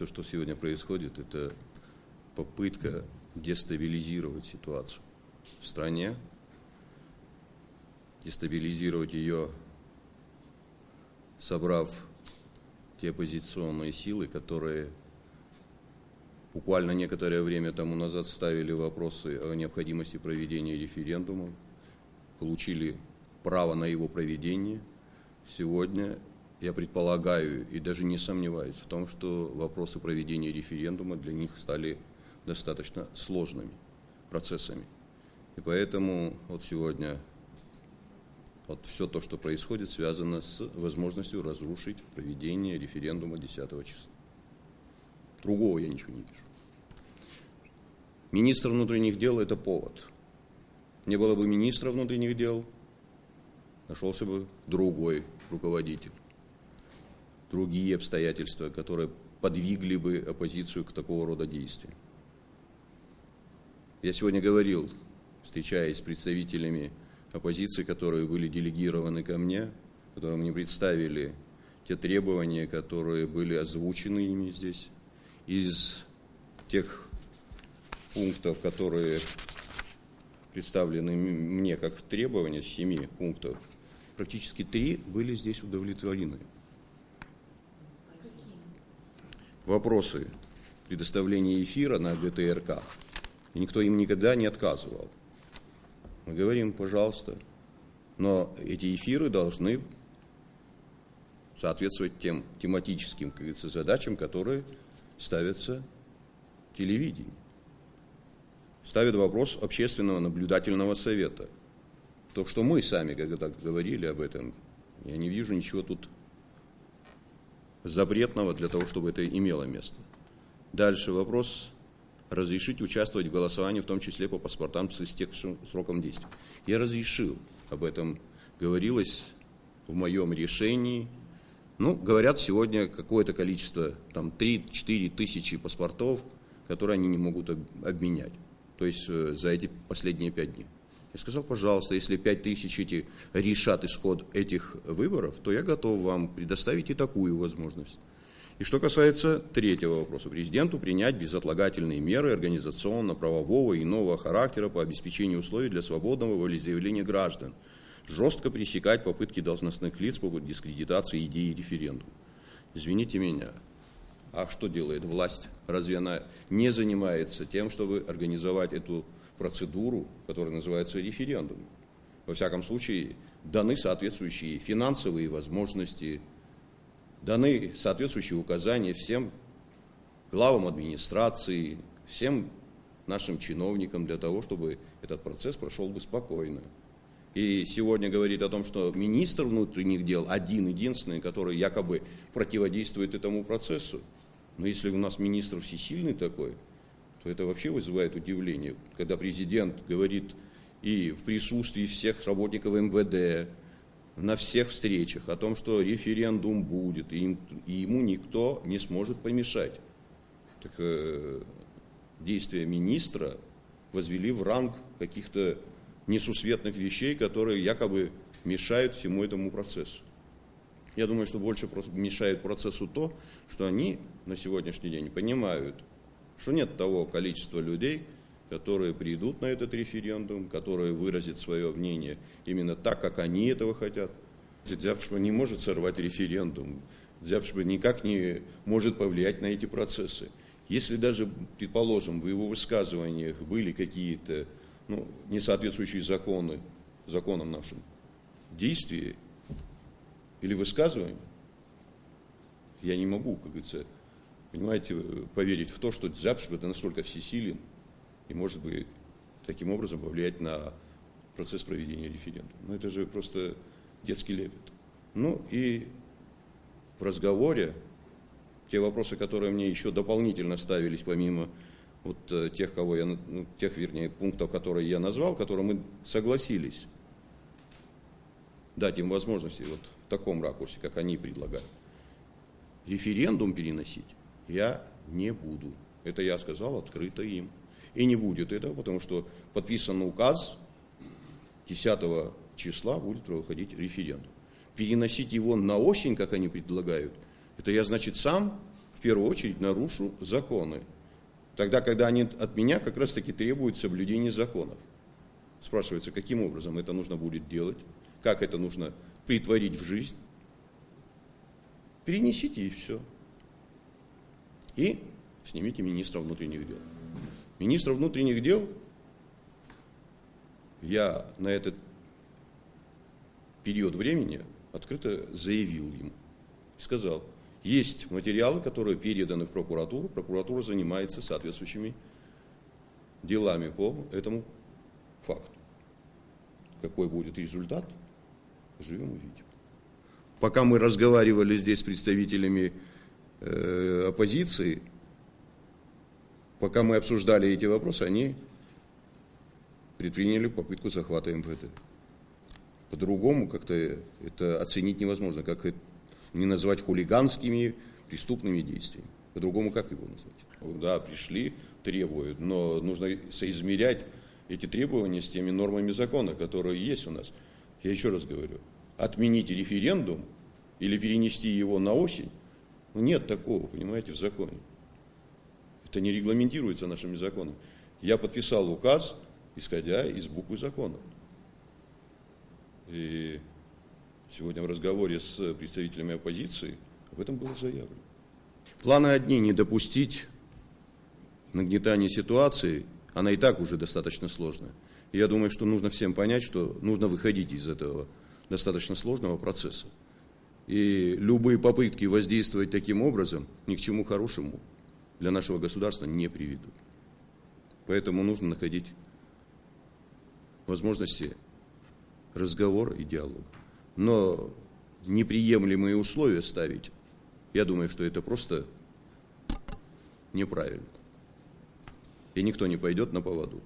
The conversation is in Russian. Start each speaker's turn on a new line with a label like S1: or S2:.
S1: все, что сегодня происходит, это попытка дестабилизировать ситуацию в стране, дестабилизировать ее, собрав те оппозиционные силы, которые буквально некоторое время тому назад ставили вопросы о необходимости проведения референдума, получили право на его проведение. Сегодня я предполагаю и даже не сомневаюсь в том, что вопросы проведения референдума для них стали достаточно сложными процессами. И поэтому вот сегодня вот все то, что происходит, связано с возможностью разрушить проведение референдума 10 числа. Другого я ничего не вижу. Министр внутренних дел – это повод. Не было бы министра внутренних дел, нашелся бы другой руководитель. Другие обстоятельства, которые подвигли бы оппозицию к такого рода действиям. Я сегодня говорил, встречаясь с представителями оппозиции, которые были делегированы ко мне, которые мне представили те требования, которые были озвучены ими здесь. Из тех пунктов, которые представлены мне как требования, 7 пунктов, практически 3 были здесь удовлетворены. Вопросы предоставления эфира на ГТРК, и никто им никогда не отказывал. Мы говорим, пожалуйста, но эти эфиры должны соответствовать тем тематическим, как говорится, задачам, которые ставятся телевидению. Ставит вопрос общественного наблюдательного совета. То, что мы сами когда говорили об этом, я не вижу ничего тут запретного для того, чтобы это имело место. Дальше вопрос разрешить участвовать в голосовании, в том числе по паспортам с истекшим сроком действия. Я разрешил, об этом говорилось в моем решении. Ну, говорят, сегодня какое-то количество, там 3-4 тысячи паспортов, которые они не могут обменять. То есть за эти последние 5 дней. Я сказал, пожалуйста, если 5 тысяч эти решат исход этих выборов, то я готов вам предоставить и такую возможность. И что касается третьего вопроса, президенту принять безотлагательные меры организационно-правового и иного характера по обеспечению условий для свободного волеизъявления граждан, жестко пресекать попытки должностных лиц по дискредитации идеи референдума. Извините меня, а что делает власть? Разве она не занимается тем, чтобы организовать эту процедуру, которая называется референдум? Во всяком случае, даны соответствующие финансовые возможности, даны соответствующие указания всем главам администрации, всем нашим чиновникам для того, чтобы этот процесс прошел бы спокойно. И сегодня говорит о том, что министр внутренних дел один-единственный, который якобы противодействует этому процессу. Но если у нас министр всесильный такой, то это вообще вызывает удивление. Когда президент говорит и в присутствии всех работников МВД, на всех встречах о том, что референдум будет, и ему никто не сможет помешать. Так действия министра возвели в ранг каких-то несусветных вещей, которые якобы мешают всему этому процессу. Я думаю, что больше мешает процессу то, что они на сегодняшний день понимают, что нет того количества людей, которые придут на этот референдум, которые выразят свое мнение именно так, как они этого хотят. Дзябшба не может сорвать референдум, Дзябшба никак не может повлиять на эти процессы. Если даже, предположим, в его высказываниях были какие-то несоответствующие законам нашим действия или высказывания, я не могу, как говорится, понимаете, поверить в то, что Дзябшба это настолько всесилен и может быть таким образом повлиять на процесс проведения референдума. Но это же просто детский лепет. Ну и в разговоре те вопросы, которые мне еще дополнительно ставились, помимо вот тех, пунктов, которые я назвал, которые мы согласились дать им возможности вот в таком ракурсе, как они предлагают. Референдум переносить я не буду. Это я сказал открыто им. И не будет этого, потому что подписан указ, 10 числа будет проходить референдум. Переносить его на осень, как они предлагают, это я, значит, сам в первую очередь нарушу законы. Тогда, когда они от меня как раз таки требуют соблюдения законов. Спрашивается, каким образом это нужно будет делать, как это нужно претворить в жизнь. Перенесите и все. И снимите министра внутренних дел. Министра внутренних дел я на этот период времени открыто заявил ему. Сказал, есть материалы, которые переданы в прокуратуру, прокуратура занимается соответствующими делами по этому факту. Какой будет результат, живем увидим. Пока мы разговаривали здесь с представителями оппозиции, пока мы обсуждали эти вопросы, они предприняли попытку захвата МВД. По-другому как-то это оценить невозможно, как это не назвать хулиганскими, преступными действиями. По-другому как его назвать? Да, пришли, требуют, но нужно соизмерять эти требования с теми нормами закона, которые есть у нас. Я еще раз говорю, отменить референдум или перенести его на осень, нет такого, понимаете, в законе. Это не регламентируется нашими законами. Я подписал указ, исходя из буквы закона. И сегодня в разговоре с представителями оппозиции об этом было заявлено. Планы одни: не допустить нагнетания ситуации, она и так уже достаточно сложная. И я думаю, что нужно всем понять, что нужно выходить из этого достаточно сложного процесса. И любые попытки воздействовать таким образом ни к чему хорошему для нашего государства не приведут. Поэтому нужно находить возможности разговора и диалога. Но неприемлемые условия ставить, я думаю, что это просто неправильно. И никто не пойдет на поводу.